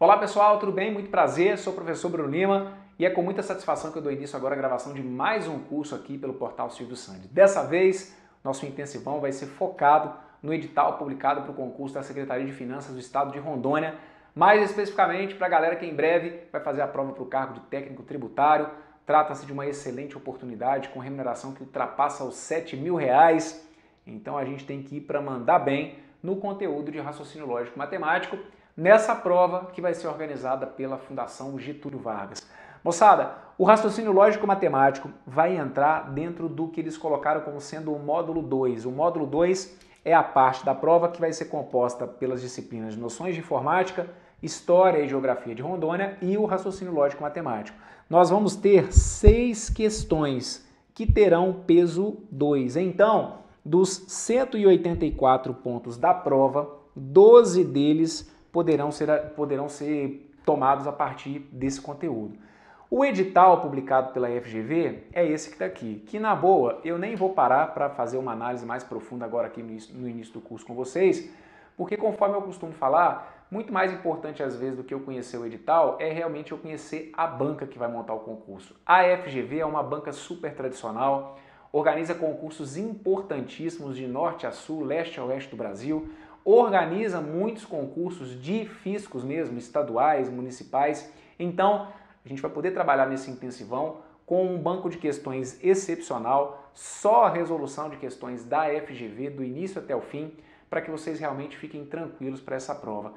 Olá pessoal, tudo bem? Muito prazer, sou o professor Bruno Lima e é com muita satisfação que eu dou início agora à gravação de mais um curso aqui pelo portal Silvio Sandi. Dessa vez, nosso intensivão vai ser focado no edital publicado para o concurso da Secretaria de Finanças do Estado de Rondônia, mais especificamente para a galera que em breve vai fazer a prova para o cargo de técnico tributário. Trata-se de uma excelente oportunidade com remuneração que ultrapassa os R$7.000, então a gente tem que ir para mandar bem no conteúdo de raciocínio lógico matemático, nessa prova que vai ser organizada pela Fundação Getúlio Vargas. Moçada, o raciocínio lógico-matemático vai entrar dentro do que eles colocaram como sendo o módulo 2. O módulo 2 é a parte da prova que vai ser composta pelas disciplinas de noções de informática, história e geografia de Rondônia e o raciocínio lógico-matemático. Nós vamos ter 6 questões que terão peso 2. Então, dos 184 pontos da prova, 12 deles poderão ser tomados a partir desse conteúdo. O edital publicado pela FGV é esse que está aqui, que na boa eu nem vou parar para fazer uma análise mais profunda agora aqui no início do curso com vocês, porque conforme eu costumo falar, muito mais importante às vezes do que eu conhecer o edital é realmente eu conhecer a banca que vai montar o concurso. A FGV é uma banca super tradicional, organiza concursos importantíssimos de norte a sul, leste a oeste do Brasil, organiza muitos concursos de fiscos mesmo, estaduais, municipais. Então, a gente vai poder trabalhar nesse intensivão com um banco de questões excepcional, só a resolução de questões da FGV, do início até o fim, para que vocês realmente fiquem tranquilos para essa prova.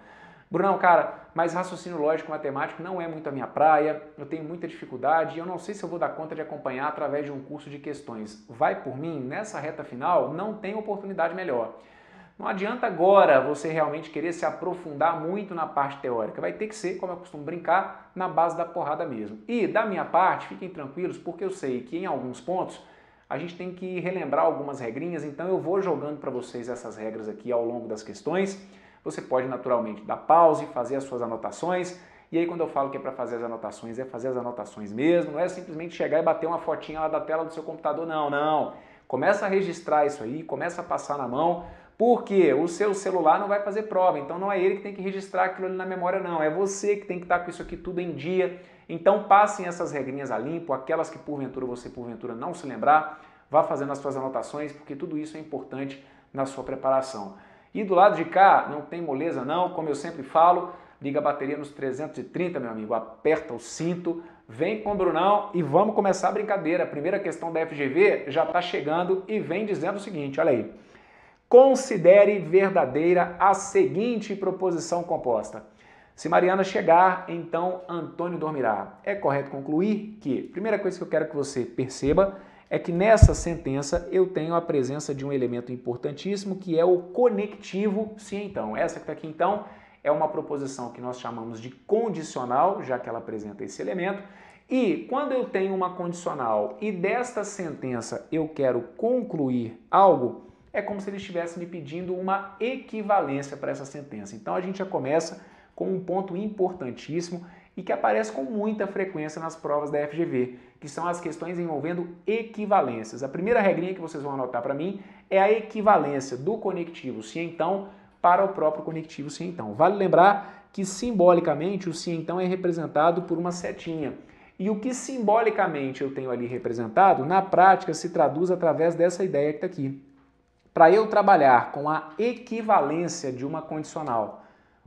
Brunão, cara, mas raciocínio lógico matemático não é muito a minha praia, eu tenho muita dificuldade e eu não sei se eu vou dar conta de acompanhar através de um curso de questões. Vai por mim, nessa reta final, não tem oportunidade melhor. Não adianta agora você realmente querer se aprofundar muito na parte teórica. Vai ter que ser, como eu costumo brincar, na base da porrada mesmo. E da minha parte, fiquem tranquilos, porque eu sei que em alguns pontos a gente tem que relembrar algumas regrinhas, então eu vou jogando para vocês essas regras aqui ao longo das questões. Você pode naturalmente dar pause, fazer as suas anotações. E aí quando eu falo que é para fazer as anotações, é fazer as anotações mesmo. Não é simplesmente chegar e bater uma fotinha lá da tela do seu computador, não. Começa a registrar isso aí, começa a passar na mão. Porque o seu celular não vai fazer prova, então não é ele que tem que registrar aquilo ali na memória, não. É você que tem que estar com isso aqui tudo em dia. Então passem essas regrinhas a limpo, aquelas que porventura você não se lembrar, vá fazendo as suas anotações, porque tudo isso é importante na sua preparação. E do lado de cá, não tem moleza não, como eu sempre falo, liga a bateria nos 330, meu amigo, aperta o cinto, vem com o Brunão e vamos começar a brincadeira. A primeira questão da FGV já está chegando e vem dizendo o seguinte, olha aí. Considere verdadeira a seguinte proposição composta. Se Mariana chegar, então Antônio dormirá. É correto concluir que, primeira coisa que eu quero que você perceba é que nessa sentença eu tenho a presença de um elemento importantíssimo que é o conectivo se então. Essa que está aqui então é uma proposição que nós chamamos de condicional, já que ela apresenta esse elemento. E quando eu tenho uma condicional e desta sentença eu quero concluir algo, é como se ele estivesse me pedindo uma equivalência para essa sentença. Então a gente já começa com um ponto importantíssimo e que aparece com muita frequência nas provas da FGV, que são as questões envolvendo equivalências. A primeira regrinha que vocês vão anotar para mim é a equivalência do conectivo se então para o próprio conectivo se então. Vale lembrar que simbolicamente o se então é representado por uma setinha. E o que simbolicamente eu tenho ali representado, na prática se traduz através dessa ideia que está aqui. Para eu trabalhar com a equivalência de uma condicional,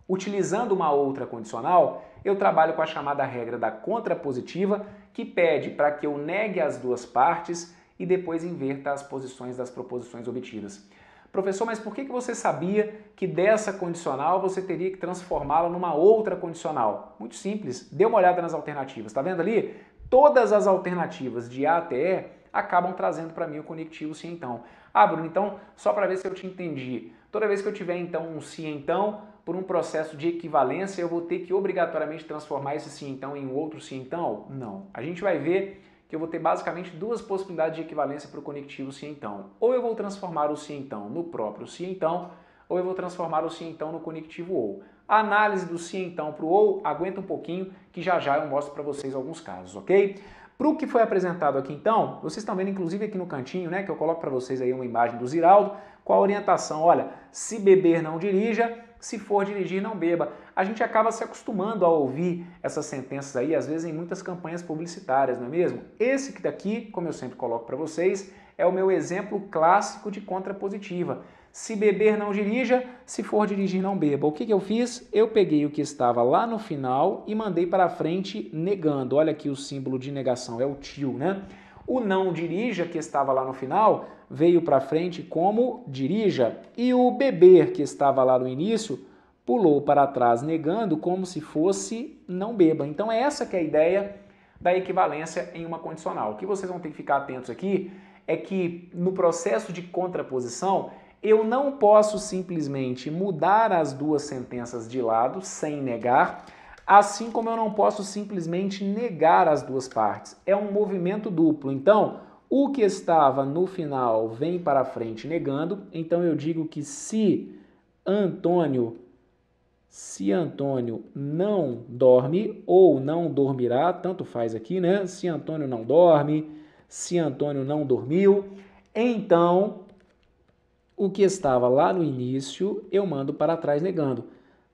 utilizando uma outra condicional, eu trabalho com a chamada regra da contrapositiva, que pede para que eu negue as duas partes e depois inverta as posições das proposições obtidas. Professor, mas por que você sabia que dessa condicional você teria que transformá-la numa outra condicional? Muito simples, dê uma olhada nas alternativas. Está vendo ali? Todas as alternativas de A até E acabam trazendo para mim o conectivo se então. Ah, Bruno, então, só para ver se eu te entendi. Toda vez que eu tiver, então, um se então, por um processo de equivalência, eu vou ter que obrigatoriamente transformar esse se então em outro se então? Não. A gente vai ver que eu vou ter basicamente duas possibilidades de equivalência para o conectivo se então. Ou eu vou transformar o se então no próprio se então, ou eu vou transformar o se então no conectivo ou. A análise do se então para o ou, aguenta um pouquinho, que já eu mostro para vocês alguns casos, ok? Para o que foi apresentado aqui então, vocês estão vendo inclusive aqui no cantinho, né, que eu coloco para vocês aí uma imagem do Ziraldo, com a orientação, olha, se beber não dirija, se for dirigir, não beba. A gente acaba se acostumando a ouvir essas sentenças aí, às vezes em muitas campanhas publicitárias, não é mesmo? Esse que daqui, como eu sempre coloco para vocês, é o meu exemplo clássico de contrapositiva. Se beber, não dirija, se for dirigir, não beba. O que eu fiz? Eu peguei o que estava lá no final e mandei para frente negando. Olha aqui o símbolo de negação, é o tio, né? O não dirija, que estava lá no final, veio para frente como dirija. E o beber, que estava lá no início, pulou para trás negando como se fosse não beba. Então é essa que é a ideia da equivalência em uma condicional. O que vocês vão ter que ficar atentos aqui é que no processo de contraposição, eu não posso simplesmente mudar as duas sentenças de lado sem negar, assim como eu não posso simplesmente negar as duas partes. É um movimento duplo. Então, o que estava no final vem para frente negando. Então, eu digo que se Antônio não dorme ou não dormirá, tanto faz aqui, né? Se Antônio não dorme, se Antônio não dormiu, então o que estava lá no início, eu mando para trás negando.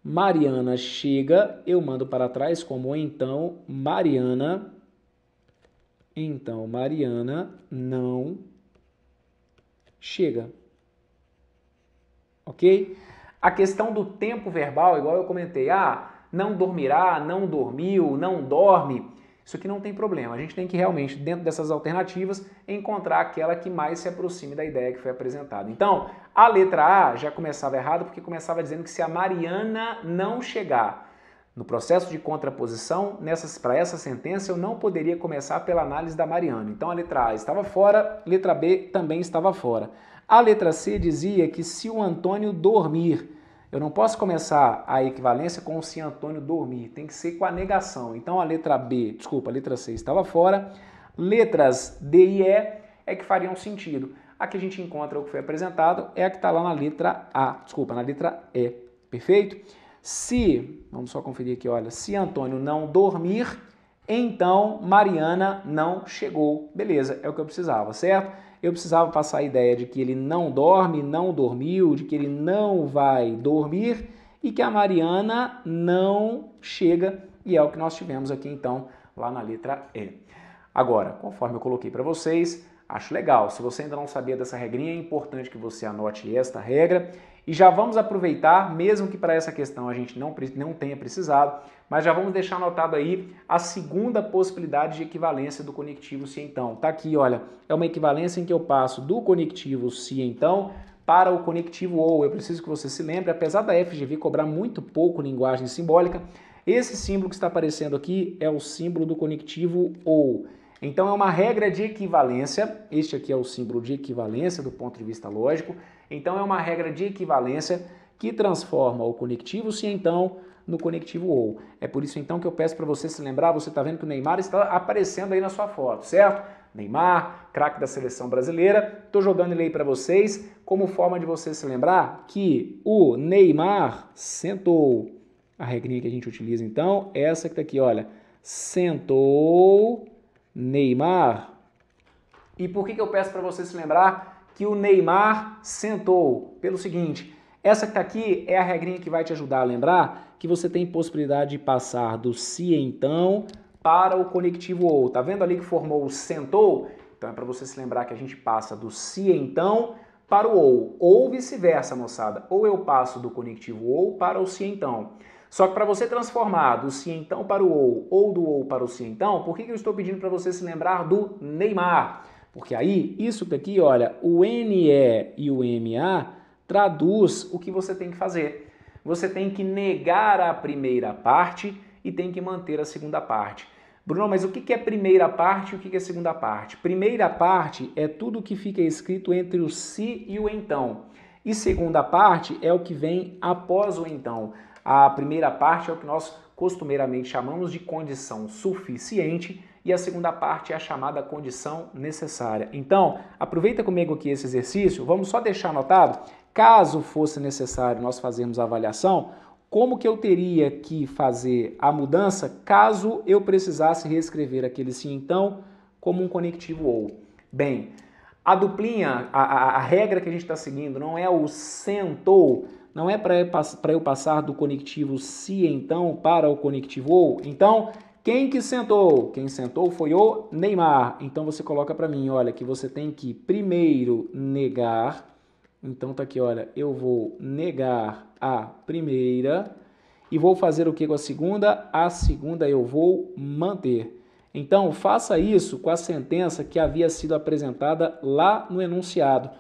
Mariana chega, eu mando para trás como então Mariana não chega. Ok? A questão do tempo verbal, igual eu comentei, não dormirá, não dormiu, não dorme. Isso aqui não tem problema, a gente tem que realmente, dentro dessas alternativas, encontrar aquela que mais se aproxime da ideia que foi apresentada. Então, a letra A já começava errado porque começava dizendo que se a Mariana não chegar no processo de contraposição, para essa sentença eu não poderia começar pela análise da Mariana. Então a letra A estava fora, letra B também estava fora. A letra C dizia que se o Antônio dormir, eu não posso começar a equivalência com o se Antônio dormir, tem que ser com a negação. Então a letra C estava fora. Letras D e E é que fariam sentido. A que a gente encontra o que foi apresentado é a que está lá na letra na letra E. Perfeito? Vamos só conferir aqui, olha, se Antônio não dormir, então Mariana não chegou. Beleza, é o que eu precisava, certo? Eu precisava passar a ideia de que ele não dorme, não dormiu, de que ele não vai dormir e que a Mariana não chega, e é o que nós tivemos aqui então lá na letra E. Agora, conforme eu coloquei para vocês, acho legal. Se você ainda não sabia dessa regrinha, é importante que você anote esta regra. E já vamos aproveitar, mesmo que para essa questão a gente não tenha precisado, mas já vamos deixar anotado aí a segunda possibilidade de equivalência do conectivo se então. Tá aqui, olha, é uma equivalência em que eu passo do conectivo se então para o conectivo ou. Eu preciso que você se lembre, apesar da FGV cobrar muito pouco linguagem simbólica, esse símbolo que está aparecendo aqui é o símbolo do conectivo ou. Então é uma regra de equivalência, este aqui é o símbolo de equivalência do ponto de vista lógico, então é uma regra de equivalência que transforma o conectivo se então no conectivo ou. É por isso então que eu peço para você se lembrar, você está vendo que o Neymar está aparecendo aí na sua foto, certo? Neymar, craque da seleção brasileira, estou jogando ele aí para vocês como forma de você se lembrar que o Neymar sentou. A regrinha que a gente utiliza então é essa que está aqui, olha, sentou Neymar. E por que eu peço para você se lembrar que o Neymar sentou? Pelo seguinte, essa que está aqui é a regrinha que vai te ajudar a lembrar que você tem possibilidade de passar do se então para o conectivo ou. Tá vendo ali que formou o sentou? Então é para você se lembrar que a gente passa do se então para o ou vice-versa, moçada. Ou eu passo do conectivo ou para o se então. Só que para você transformar do se então para o ou do ou para o se então, por que eu estou pedindo para você se lembrar do Neymar? Porque aí, isso daqui, olha, o NE e o MA traduz o que você tem que fazer. Você tem que negar a primeira parte e tem que manter a segunda parte. Bruno, mas o que é primeira parte e o que é segunda parte? Primeira parte é tudo que fica escrito entre o se e o então. E segunda parte é o que vem após o então. A primeira parte é o que nós costumeiramente chamamos de condição suficiente e a segunda parte é a chamada condição necessária. Então, aproveita comigo aqui esse exercício, vamos só deixar anotado, caso fosse necessário nós fazermos a avaliação, como que eu teria que fazer a mudança caso eu precisasse reescrever aquele sim então como um conectivo ou. Bem, A duplinha, a regra que a gente está seguindo não é o sentou, não é para eu passar do conectivo se então para o conectivo ou. Então, quem que sentou? Quem sentou foi o Neymar. Então você coloca para mim, olha, que você tem que primeiro negar. Então tá aqui, olha, eu vou negar a primeira e vou fazer o que com a segunda? A segunda eu vou manter. Então, faça isso com a sentença que havia sido apresentada lá no enunciado.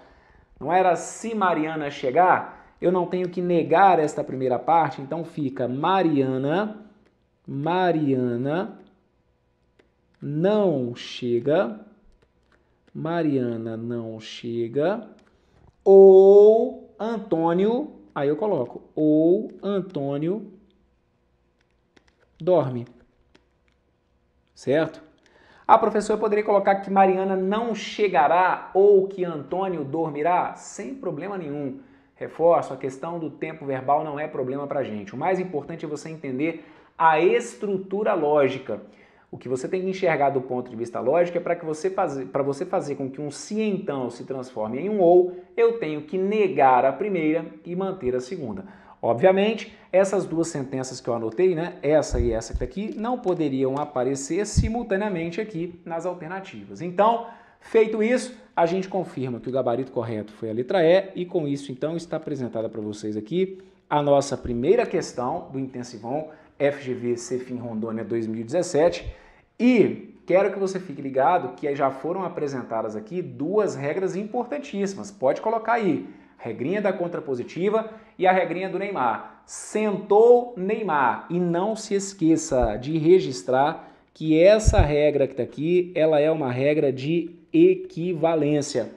Não era se Mariana chegar, eu não tenho que negar esta primeira parte, então fica Mariana não chega, Mariana não chega, ou Antônio, aí eu coloco, ou Antônio dorme. Certo? Professor, eu poderia colocar que Mariana não chegará ou que Antônio dormirá? Sem problema nenhum. Reforço, a questão do tempo verbal não é problema para a gente. O mais importante é você entender a estrutura lógica. O que você tem que enxergar do ponto de vista lógico é para você fazer com que um se então se transforme em um ou, eu tenho que negar a primeira e manter a segunda. Obviamente, essas duas sentenças que eu anotei, né, essa e essa que está aqui, não poderiam aparecer simultaneamente aqui nas alternativas. Então, feito isso, a gente confirma que o gabarito correto foi a letra E e com isso, então, está apresentada para vocês aqui a nossa primeira questão do Intensivão FGV Cefim Rondônia 2017 e quero que você fique ligado que já foram apresentadas aqui duas regras importantíssimas. Pode colocar aí. Regrinha da contrapositiva e a regrinha do Neymar. Sentou Neymar. E não se esqueça de registrar que essa regra que está aqui, ela é uma regra de equivalência.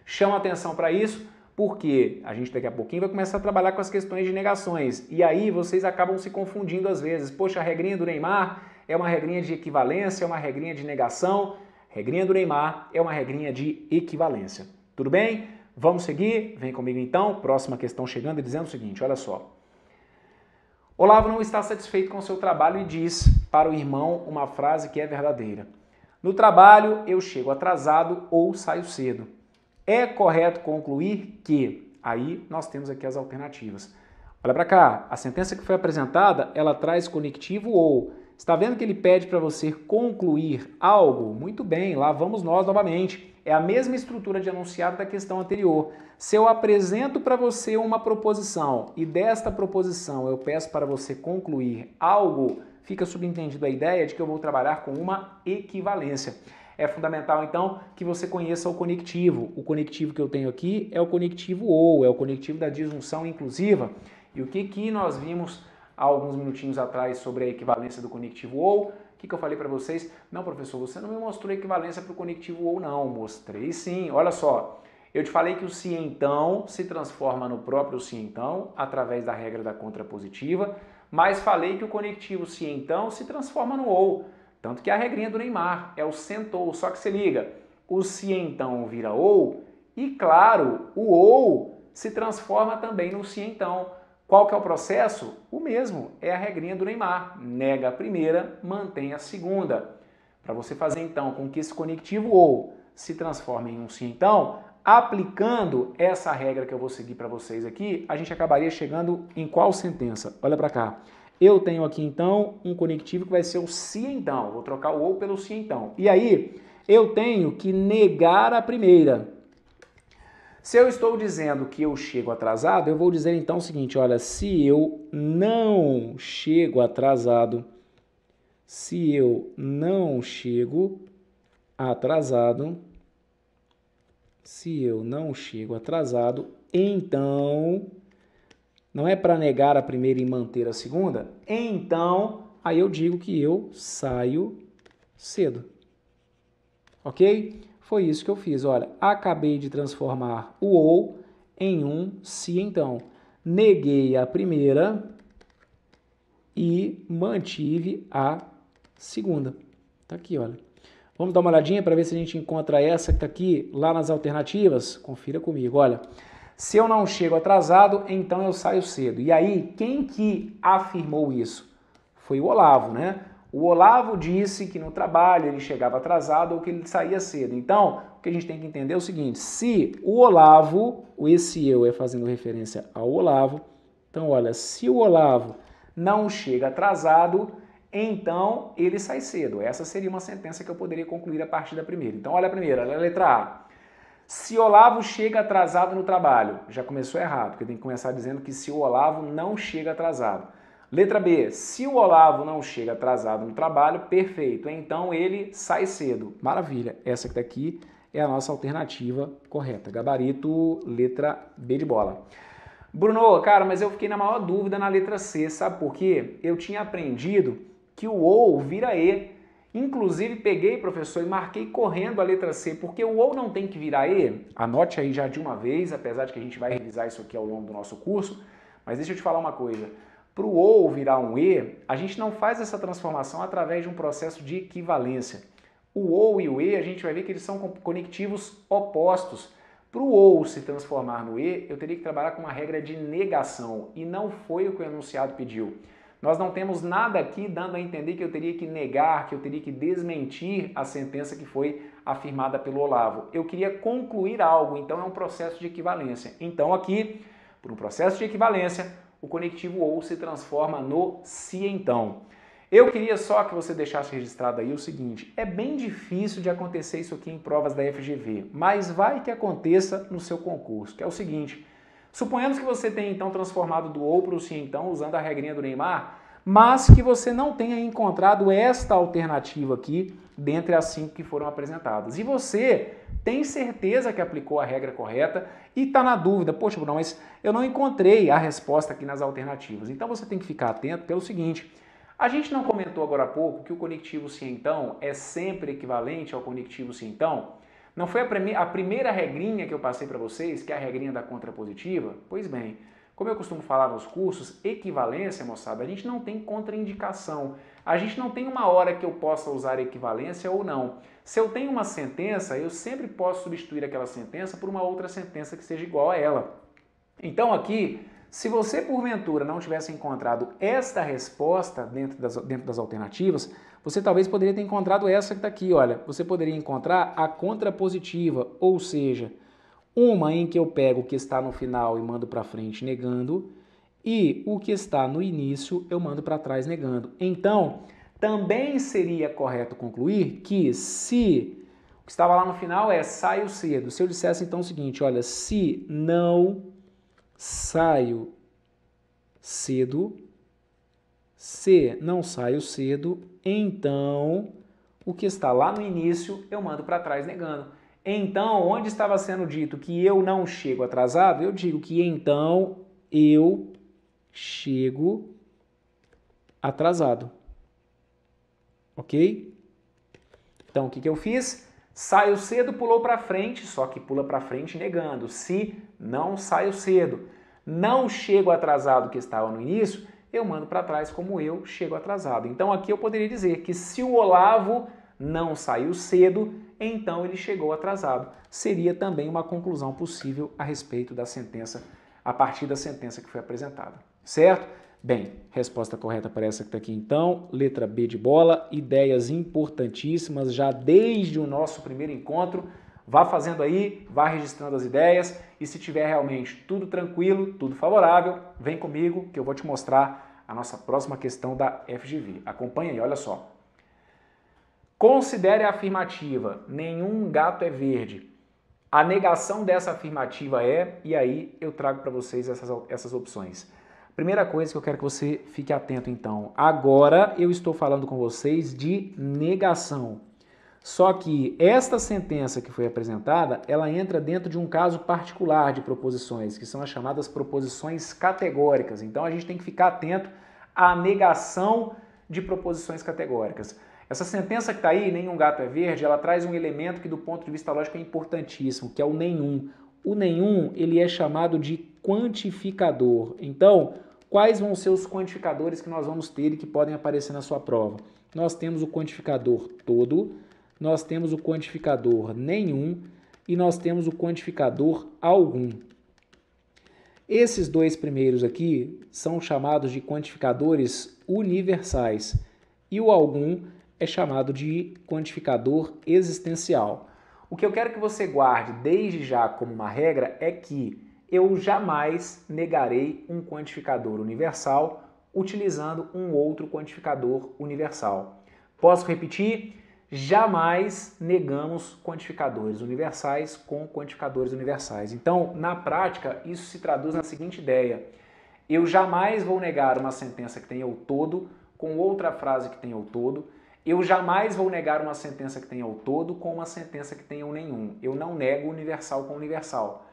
Chama atenção para isso, porque a gente daqui a pouquinho vai começar a trabalhar com as questões de negações. E aí vocês acabam se confundindo às vezes. Poxa, a regrinha do Neymar é uma regrinha de equivalência, é uma regrinha de negação. Regrinha do Neymar é uma regrinha de equivalência. Tudo bem? Vamos seguir? Vem comigo então. Próxima questão chegando e dizendo o seguinte, olha só. Olavo não está satisfeito com o seu trabalho e diz para o irmão uma frase que é verdadeira. No trabalho eu chego atrasado ou saio cedo. É correto concluir que... Aí nós temos aqui as alternativas. Olha para cá, a sentença que foi apresentada, ela traz conectivo ou... Está vendo que ele pede para você concluir algo? Muito bem, lá vamos nós novamente. É a mesma estrutura de enunciado da questão anterior. Se eu apresento para você uma proposição e desta proposição eu peço para você concluir algo, fica subentendido a ideia de que eu vou trabalhar com uma equivalência. É fundamental, então, que você conheça o conectivo. O conectivo que eu tenho aqui é o conectivo ou, é o conectivo da disjunção inclusiva. E o que nós vimos há alguns minutinhos atrás sobre a equivalência do conectivo ou? O que eu falei para vocês? Não, professor, você não me mostrou equivalência para o conectivo ou não. Mostrei sim. Olha só, eu te falei que o se então se transforma no próprio se então, através da regra da contrapositiva, mas falei que o conectivo se então se transforma no ou. Tanto que a regrinha do Neymar é o sentou, só que se liga, o se então vira ou e, claro, o ou se transforma também no se então. Qual que é o processo? O mesmo, é a regrinha do Neymar. Nega a primeira, mantém a segunda. Para você fazer então com que esse conectivo ou se transforme em um se então, aplicando essa regra que eu vou seguir para vocês aqui, a gente acabaria chegando em qual sentença? Olha para cá. Eu tenho aqui então um conectivo que vai ser o se então. Vou trocar o ou pelo se então. E aí eu tenho que negar a primeira. Se eu estou dizendo que eu chego atrasado, eu vou dizer então o seguinte, olha, se eu não chego atrasado, então, não é para negar a primeira e manter a segunda? Então, aí eu digo que eu saio cedo. Ok? Foi isso que eu fiz. Olha, acabei de transformar o ou em um se então. Neguei a primeira e mantive a segunda. Tá aqui, olha. Vamos dar uma olhadinha para ver se a gente encontra essa que está aqui lá nas alternativas? Confira comigo, olha. Se eu não chego atrasado, então eu saio cedo. E aí, quem que afirmou isso? Foi o Olavo, né? O Olavo disse que no trabalho ele chegava atrasado ou que ele saía cedo. Então, o que a gente tem que entender é o seguinte, se o Olavo, esse eu é fazendo referência ao Olavo, então olha, se o Olavo não chega atrasado, então ele sai cedo. Essa seria uma sentença que eu poderia concluir a partir da primeira. Então olha a primeira, olha a letra A. Se Olavo chega atrasado no trabalho, já começou errado, porque tem que começar dizendo que se o Olavo não chega atrasado. Letra B, se o Olavo não chega atrasado no trabalho, perfeito, então ele sai cedo. Maravilha, essa que tá aqui é a nossa alternativa correta. Gabarito, letra B de bola. Bruno, cara, mas eu fiquei na maior dúvida na letra C, sabe por quê? Eu tinha aprendido que o ou vira e. Inclusive peguei, professor, e marquei correndo a letra C, porque o ou não tem que virar e. Anote aí já de uma vez, apesar de que a gente vai revisar isso aqui ao longo do nosso curso, mas deixa eu te falar uma coisa. Para o ou virar um e, a gente não faz essa transformação através de um processo de equivalência. O ou e o e, a gente vai ver que eles são conectivos opostos. Para o ou se transformar no e, eu teria que trabalhar com uma regra de negação, e não foi o que o enunciado pediu. Nós não temos nada aqui dando a entender que eu teria que negar, que eu teria que desmentir a sentença que foi afirmada pelo Olavo. Eu queria concluir algo, então é um processo de equivalência. Então aqui, por um processo de equivalência, o conectivo ou se transforma no se então. Eu queria só que você deixasse registrado aí o seguinte, é bem difícil de acontecer isso aqui em provas da FGV, mas vai que aconteça no seu concurso, que é o seguinte, suponhamos que você tenha então transformado do ou para o se então, usando a regrinha do Neymar, mas que você não tenha encontrado esta alternativa aqui dentre as 5 que foram apresentadas. E você tem certeza que aplicou a regra correta e está na dúvida, poxa, Bruno, mas eu não encontrei a resposta aqui nas alternativas. Então você tem que ficar atento pelo seguinte, a gente não comentou agora há pouco que o conectivo se então é sempre equivalente ao conectivo se então? Não foi a primeira regrinha que eu passei para vocês, que é a regrinha da contrapositiva? Pois bem, como eu costumo falar nos cursos, equivalência, moçada, a gente não tem contraindicação. A gente não tem uma hora que eu possa usar equivalência ou não. Se eu tenho uma sentença, eu sempre posso substituir aquela sentença por uma outra sentença que seja igual a ela. Então aqui, se você porventura não tivesse encontrado esta resposta dentro das alternativas, você talvez poderia ter encontrado essa que está aqui, olha. Você poderia encontrar a contrapositiva, ou seja, uma em que eu pego o que está no final e mando para frente negando, e o que está no início eu mando para trás negando. Então, também seria correto concluir que se o que estava lá no final é saio cedo, se eu dissesse então o seguinte, olha, se não saio cedo, se não saio cedo, então o que está lá no início eu mando para trás negando. Então, onde estava sendo dito que eu não chego atrasado, eu digo que então eu chego atrasado. Ok? Então, o que eu fiz? Saio cedo, pulou para frente, só que pula para frente negando. Se não saio cedo, não chego atrasado que estava no início, eu mando para trás como eu chego atrasado. Então, aqui eu poderia dizer que se o Olavo não saiu cedo, então ele chegou atrasado. Seria também uma conclusão possível a respeito da sentença, a partir da sentença que foi apresentada. Certo? Bem, resposta correta para essa que está aqui então, letra B de bola, ideias importantíssimas já desde o nosso primeiro encontro. Vá fazendo aí, vá registrando as ideias e se tiver realmente tudo tranquilo, tudo favorável, vem comigo que eu vou te mostrar a nossa próxima questão da FGV. Acompanhe aí, olha só. Considere a afirmativa, nenhum gato é verde. A negação dessa afirmativa é, e aí eu trago para vocês essas opções. Primeira coisa que eu quero que você fique atento então. Agora eu estou falando com vocês de negação. Só que esta sentença que foi apresentada, ela entra dentro de um caso particular de proposições, que são as chamadas proposições categóricas. Então a gente tem que ficar atento à negação de proposições categóricas. Essa sentença que está aí, nenhum gato é verde, ela traz um elemento que do ponto de vista lógico é importantíssimo, que é o nenhum. O nenhum, ele é chamado de quantificador. Então, quais vão ser os quantificadores que nós vamos ter e que podem aparecer na sua prova? Nós temos o quantificador todo, nós temos o quantificador nenhum e nós temos o quantificador algum. Esses dois primeiros aqui são chamados de quantificadores universais. e o algum é chamado de quantificador existencial. O que eu quero que você guarde desde já como uma regra é que eu jamais negarei um quantificador universal utilizando um outro quantificador universal. Posso repetir? Jamais negamos quantificadores universais com quantificadores universais. Então, na prática, isso se traduz na seguinte ideia: eu jamais vou negar uma sentença que tenha o todo com outra frase que tenha o todo. Eu jamais vou negar uma sentença que tenha o todo com uma sentença que tenha o nenhum. Eu não nego universal com universal.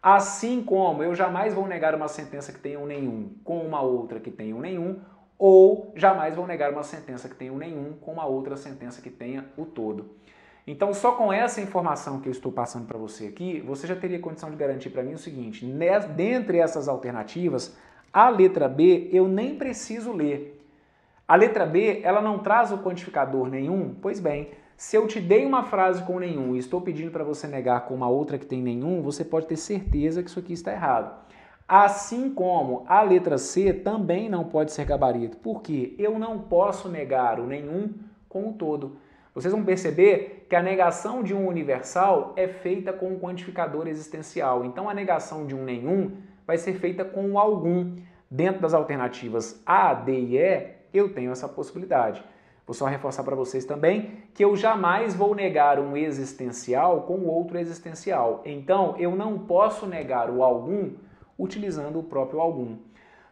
Assim como eu jamais vou negar uma sentença que tenha um nenhum com uma outra que tenha um nenhum, ou jamais vou negar uma sentença que tenha um nenhum com uma outra sentença que tenha o todo. Então, só com essa informação que eu estou passando para você aqui, você já teria condição de garantir para mim o seguinte: dentre essas alternativas, a letra B eu nem preciso ler. A letra B, ela não traz o quantificador nenhum? Pois bem, se eu te dei uma frase com nenhum e estou pedindo para você negar com uma outra que tem nenhum, você pode ter certeza que isso aqui está errado. Assim como a letra C também não pode ser gabarito. Por quê? Eu não posso negar o nenhum com o todo. Vocês vão perceber que a negação de um universal é feita com um quantificador existencial. Então a negação de um nenhum vai ser feita com o algum. Dentro das alternativas A, D e E, eu tenho essa possibilidade. Vou só reforçar para vocês também que eu jamais vou negar um existencial com o outro existencial. Então, eu não posso negar o algum utilizando o próprio algum.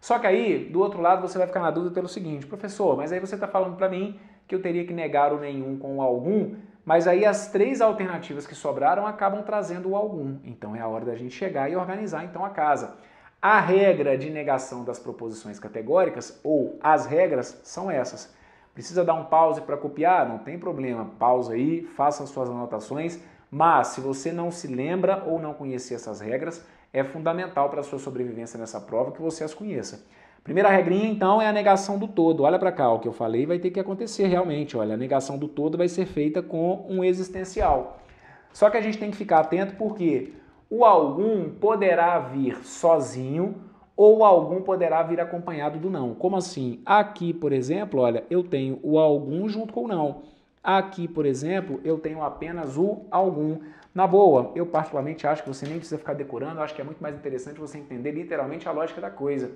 Só que aí, do outro lado, você vai ficar na dúvida pelo seguinte: professor, mas aí você está falando para mim que eu teria que negar o nenhum com o algum, mas aí as três alternativas que sobraram acabam trazendo o algum. Então, é a hora da gente chegar e organizar então a casa. A regra de negação das proposições categóricas, ou as regras, são essas. Precisa dar um pause para copiar? Não tem problema, pausa aí, faça as suas anotações, mas se você não se lembra ou não conhecer essas regras, é fundamental para a sua sobrevivência nessa prova que você as conheça. Primeira regrinha, então, é a negação do todo. Olha para cá, o que eu falei vai ter que acontecer realmente. Olha, a negação do todo vai ser feita com um existencial. Só que a gente tem que ficar atento porque o algum poderá vir sozinho ou o algum poderá vir acompanhado do não. Como assim? Aqui, por exemplo, olha, eu tenho o algum junto com o não. Aqui, por exemplo, eu tenho apenas o algum. Na boa, eu particularmente acho que você nem precisa ficar decorando, eu acho que é muito mais interessante você entender literalmente a lógica da coisa.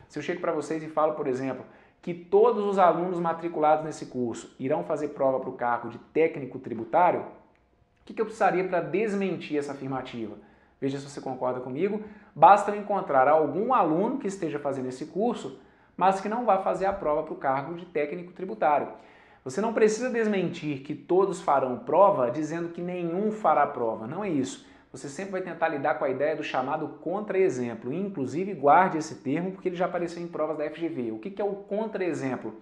Se eu chego para vocês e falo, por exemplo, que todos os alunos matriculados nesse curso irão fazer prova para o cargo de técnico tributário, o que eu precisaria para desmentir essa afirmativa? Veja se você concorda comigo. Basta eu encontrar algum aluno que esteja fazendo esse curso, mas que não vá fazer a prova para o cargo de técnico tributário. Você não precisa desmentir que todos farão prova dizendo que nenhum fará prova. Não é isso. Você sempre vai tentar lidar com a ideia do chamado contra-exemplo. Inclusive, guarde esse termo porque ele já apareceu em provas da FGV. O que é o contra-exemplo?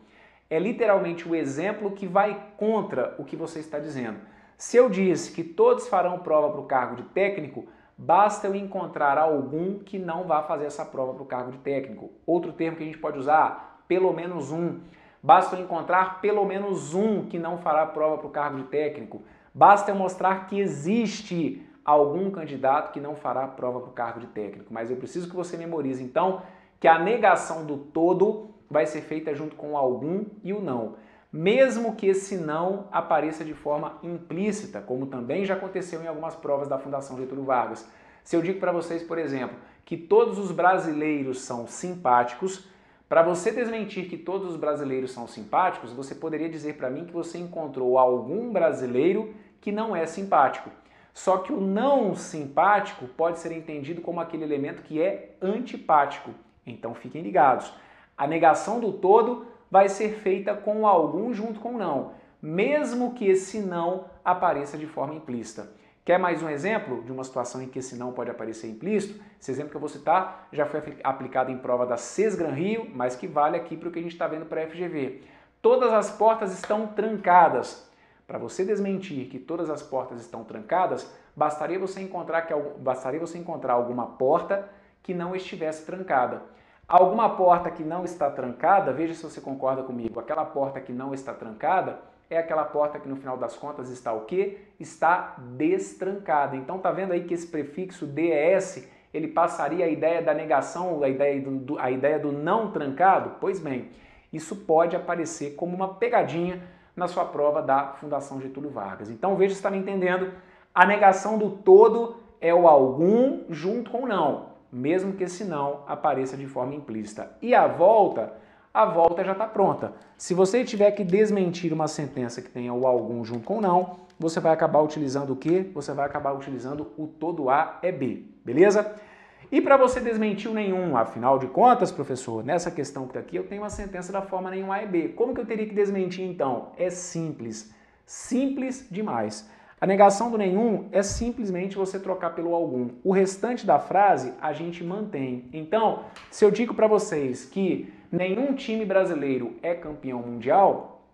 É literalmente o exemplo que vai contra o que você está dizendo. Se eu disse que todos farão prova para o cargo de técnico, basta eu encontrar algum que não vá fazer essa prova para o cargo de técnico. Outro termo que a gente pode usar, pelo menos um. Basta eu encontrar pelo menos um que não fará prova para o cargo de técnico. Basta eu mostrar que existe algum candidato que não fará prova para o cargo de técnico. Mas eu preciso que você memorize, então, que a negação do todo vai ser feita junto com o algum e o não. Mesmo que esse não apareça de forma implícita, como também já aconteceu em algumas provas da Fundação Getúlio Vargas. Se eu digo para vocês, por exemplo, que todos os brasileiros são simpáticos, para você desmentir que todos os brasileiros são simpáticos, você poderia dizer para mim que você encontrou algum brasileiro que não é simpático. Só que o não simpático pode ser entendido como aquele elemento que é antipático. Então fiquem ligados. A negação do todo vai ser feita com algum junto com não, mesmo que esse não apareça de forma implícita. Quer mais um exemplo de uma situação em que esse não pode aparecer implícito? Esse exemplo que eu vou citar já foi aplicado em prova da Sesgran Rio, mas que vale aqui para o que a gente está vendo para a FGV. Todas as portas estão trancadas. Para você desmentir que todas as portas estão trancadas, bastaria você encontrar alguma porta que não estivesse trancada. Alguma porta que não está trancada, veja se você concorda comigo, aquela porta que não está trancada é aquela porta que no final das contas está o quê? Está destrancada. Então tá vendo aí que esse prefixo DES, ele passaria a ideia da negação, a ideia do não trancado? Pois bem, Isso pode aparecer como uma pegadinha na sua prova da Fundação Getúlio Vargas. Então veja se está me entendendo, a negação do todo é o algum junto com o não, mesmo que esse não apareça de forma implícita. E a volta já está pronta. Se você tiver que desmentir uma sentença que tenha o algum junto com o não, você vai acabar utilizando o quê? Você vai acabar utilizando o todo A é B, beleza? E para você desmentir o nenhum, afinal de contas, professor, nessa questão que está aqui, eu tenho uma sentença da forma nenhum A é B. Como que eu teria que desmentir então? É simples. Simples demais. A negação do nenhum é simplesmente você trocar pelo algum. O restante da frase a gente mantém. Então, se eu digo para vocês que nenhum time brasileiro é campeão mundial,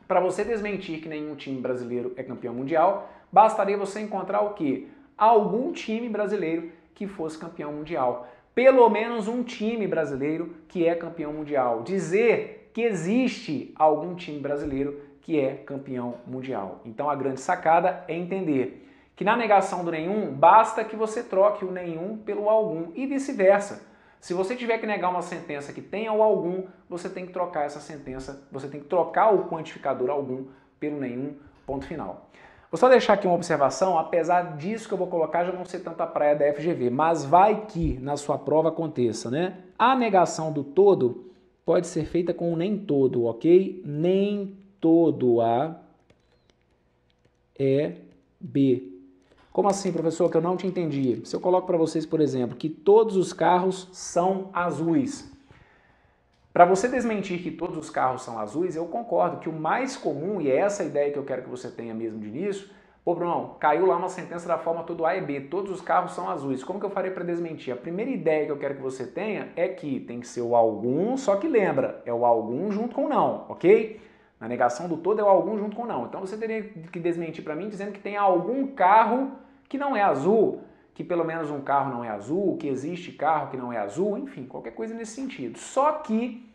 para você desmentir que nenhum time brasileiro é campeão mundial, bastaria você encontrar o quê? Algum time brasileiro que fosse campeão mundial. Pelo menos um time brasileiro que é campeão mundial. Dizer que existe algum time brasileiro que é campeão mundial. Então a grande sacada é entender que na negação do nenhum, basta que você troque o nenhum pelo algum e vice-versa. Se você tiver que negar uma sentença que tenha o algum, você tem que trocar essa sentença, você tem que trocar o quantificador algum pelo nenhum, ponto final. Vou só deixar aqui uma observação, apesar disso que eu vou colocar já não ser tanta praia da FGV, mas vai que na sua prova aconteça, né? A negação do todo pode ser feita com o nem todo, ok? Nem todo A é B. Como assim, professor, que eu não te entendi? Se eu coloco para vocês, por exemplo, que todos os carros são azuis. Para você desmentir que todos os carros são azuis, eu concordo que o mais comum, e é essa a ideia que eu quero que você tenha mesmo de início, pô, Bruno, caiu lá uma sentença da forma todo A e B, todos os carros são azuis. Como que eu farei para desmentir? A primeira ideia que eu quero que você tenha é que tem que ser o algum, só que lembra, é o algum junto com o não, ok? Na negação do todo é o algum junto com o não. Então você teria que desmentir para mim dizendo que tem algum carro que não é azul, que pelo menos um carro não é azul, que existe carro que não é azul, enfim, qualquer coisa nesse sentido. Só que,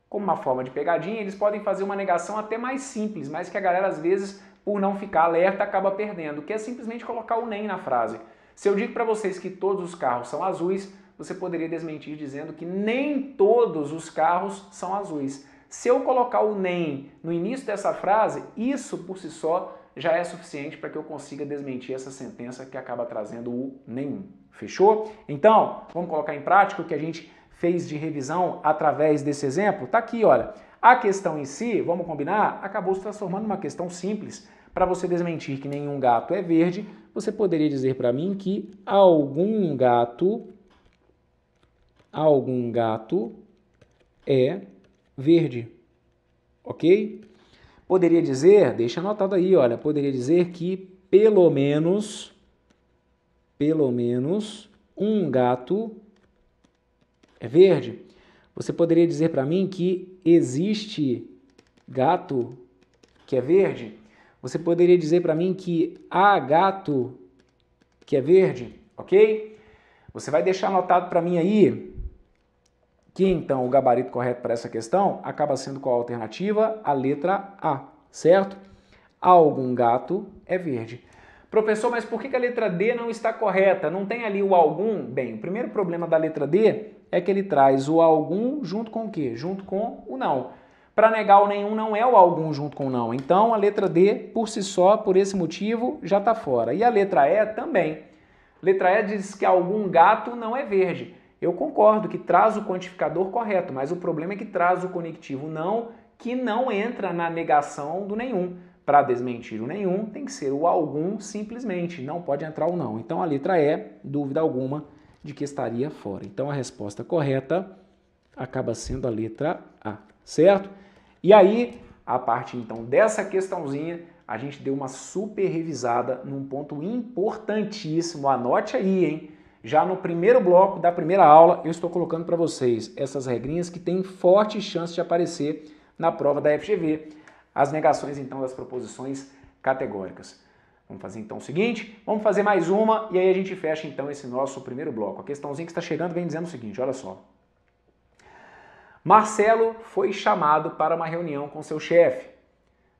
como uma forma de pegadinha, eles podem fazer uma negação até mais simples, mas que a galera às vezes, por não ficar alerta, acaba perdendo, que é simplesmente colocar o nem na frase. Se eu digo para vocês que todos os carros são azuis, você poderia desmentir dizendo que nem todos os carros são azuis. Se eu colocar o nem no início dessa frase, isso por si só já é suficiente para que eu consiga desmentir essa sentença que acaba trazendo o nenhum. Fechou? Então, vamos colocar em prática o que a gente fez de revisão através desse exemplo? Tá aqui, olha. A questão em si, vamos combinar, acabou se transformando numa questão simples. Para você desmentir que nenhum gato é verde, você poderia dizer para mim que algum gato é verde. Ok? Poderia dizer, deixa anotado aí, olha, poderia dizer que pelo menos um gato é verde. Você poderia dizer para mim que existe gato que é verde? Você poderia dizer para mim que há gato que é verde, ok? Você vai deixar anotado para mim aí que então o gabarito correto para essa questão acaba sendo qual a alternativa? A letra A, certo? Algum gato é verde. Professor, mas por que a letra D não está correta? Não tem ali o algum? Bem, o primeiro problema da letra D é que ele traz o algum junto com o quê? Junto com o não. Para negar o nenhum não é o algum junto com o não. Então a letra D, por si só, por esse motivo, já está fora. E a letra E também. Letra E diz que algum gato não é verde. Eu concordo que traz o quantificador correto, mas o problema é que traz o conectivo não, que não entra na negação do nenhum. Para desmentir o nenhum, tem que ser o algum simplesmente, não pode entrar o não. Então a letra E, dúvida alguma, de que estaria fora. Então a resposta correta acaba sendo a letra A, certo? E aí, a partir então dessa questãozinha, a gente deu uma super revisada num ponto importantíssimo, anote aí, hein? Já no primeiro bloco da primeira aula, eu estou colocando para vocês essas regrinhas que têm forte chance de aparecer na prova da FGV. As negações, então, das proposições categóricas. Vamos fazer, então, o seguinte, vamos fazer mais uma e aí a gente fecha, então, esse nosso primeiro bloco. A questãozinha que está chegando vem dizendo o seguinte, olha só. Marcelo foi chamado para uma reunião com seu chefe.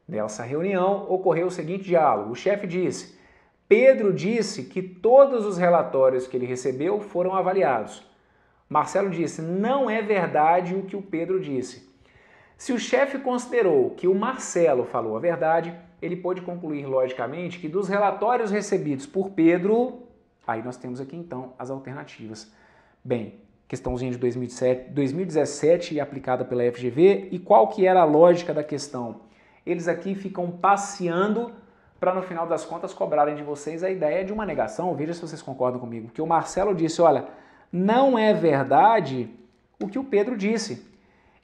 Nessa reunião, ocorreu o seguinte diálogo. O chefe disse... Pedro disse que todos os relatórios que ele recebeu foram avaliados. Marcelo disse, não é verdade o que o Pedro disse. Se o chefe considerou que o Marcelo falou a verdade, ele pôde concluir logicamente que dos relatórios recebidos por Pedro, aí nós temos aqui então as alternativas. Bem, questãozinha de 2017 aplicada pela FGV, e qual que era a lógica da questão? Eles aqui ficam passeando para no final das contas cobrarem de vocês a ideia de uma negação. Veja se vocês concordam comigo, porque o Marcelo disse, olha, não é verdade o que o Pedro disse.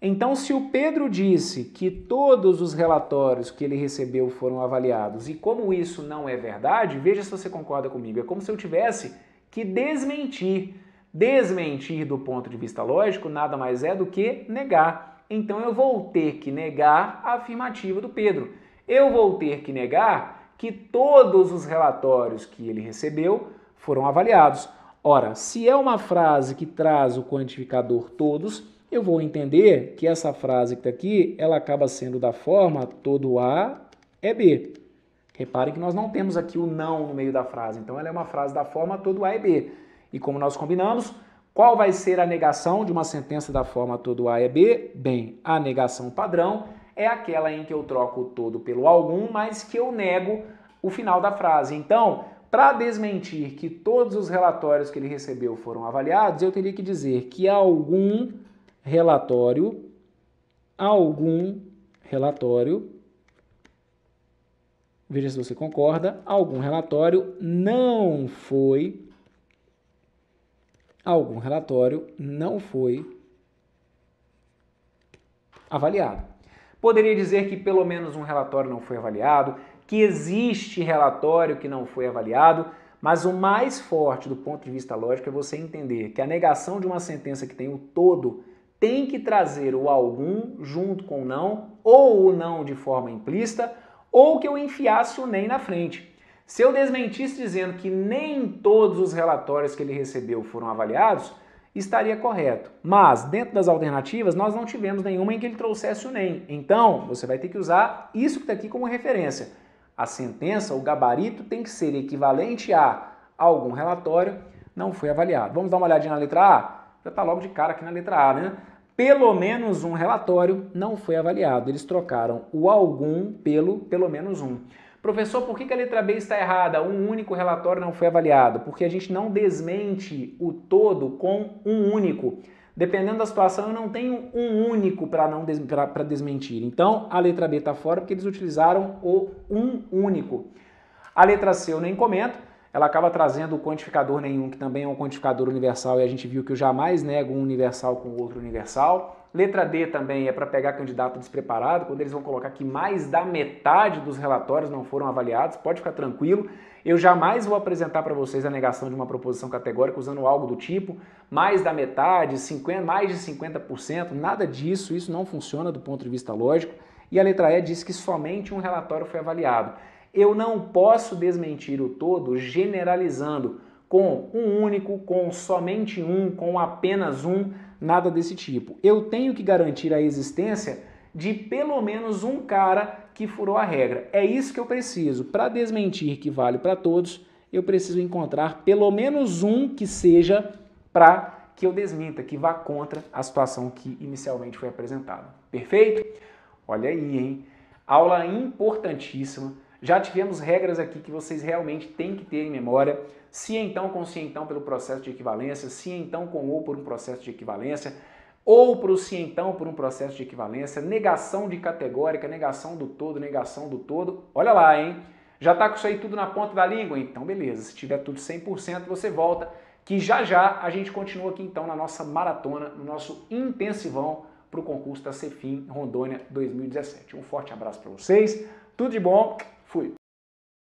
Então, se o Pedro disse que todos os relatórios que ele recebeu foram avaliados, e como isso não é verdade, veja se você concorda comigo, é como se eu tivesse que desmentir. Desmentir do ponto de vista lógico nada mais é do que negar. Então eu vou ter que negar a afirmativa do Pedro. Eu vou ter que negar que todos os relatórios que ele recebeu foram avaliados. Ora, se é uma frase que traz o quantificador todos, eu vou entender que essa frase que está aqui, ela acaba sendo da forma todo A é B. Reparem que nós não temos aqui o não no meio da frase, então ela é uma frase da forma todo A é B. E como nós combinamos, qual vai ser a negação de uma sentença da forma todo A é B? Bem, a negação padrão é aquela em que eu troco o todo pelo algum, mas que eu nego o final da frase. Então, para desmentir que todos os relatórios que ele recebeu foram avaliados, eu teria que dizer que algum relatório, veja se você concorda, algum relatório não foi avaliado. Poderia dizer que pelo menos um relatório não foi avaliado, que existe relatório que não foi avaliado, mas o mais forte do ponto de vista lógico é você entender que a negação de uma sentença que tem o todo tem que trazer o algum junto com o não, ou o não de forma implícita, ou que eu enfiasse o nem na frente. Se eu desmentisse dizendo que nem todos os relatórios que ele recebeu foram avaliados, estaria correto. Mas, dentro das alternativas, nós não tivemos nenhuma em que ele trouxesse o nem. Então, você vai ter que usar isso que está aqui como referência. A sentença, o gabarito, tem que ser equivalente a algum relatório não foi avaliado. Vamos dar uma olhadinha na letra A? Já está logo de cara aqui na letra A, né? Pelo menos um relatório não foi avaliado. Eles trocaram o algum pelo menos um. Professor, por que a letra B está errada? Um único relatório não foi avaliado. Porque a gente não desmente o todo com um único. Dependendo da situação, eu não tenho um único para desmentir. Então, a letra B está fora porque eles utilizaram o um único. A letra C eu nem comento. Ela acaba trazendo o quantificador nenhum, que também é um quantificador universal, e a gente viu que eu jamais nego um universal com outro universal. Letra D também é para pegar candidato despreparado, quando eles vão colocar que mais da metade dos relatórios não foram avaliados, pode ficar tranquilo. Eu jamais vou apresentar para vocês a negação de uma proposição categórica usando algo do tipo mais da metade, mais de 50%, nada disso, isso não funciona do ponto de vista lógico. E a letra E diz que somente um relatório foi avaliado. Eu não posso desmentir o todo generalizando com um único, com somente um, com apenas um, nada desse tipo. Eu tenho que garantir a existência de pelo menos um cara que furou a regra. É isso que eu preciso. Para desmentir que vale para todos, eu preciso encontrar pelo menos um que seja para que eu desminta, que vá contra a situação que inicialmente foi apresentada. Perfeito? Olha aí, hein? Aula importantíssima. Já tivemos regras aqui que vocês realmente têm que ter em memória. Se então com se então pelo processo de equivalência, se então com ou por um processo de equivalência, ou para o se então por um processo de equivalência, negação de categórica, negação do todo. Olha lá, hein? Já está com isso aí tudo na ponta da língua? Então beleza, se tiver tudo 100%, você volta, que já já a gente continua aqui então na nossa maratona, no nosso intensivão para o concurso da Cefim Rondônia 2017. Um forte abraço para vocês, tudo de bom, fui!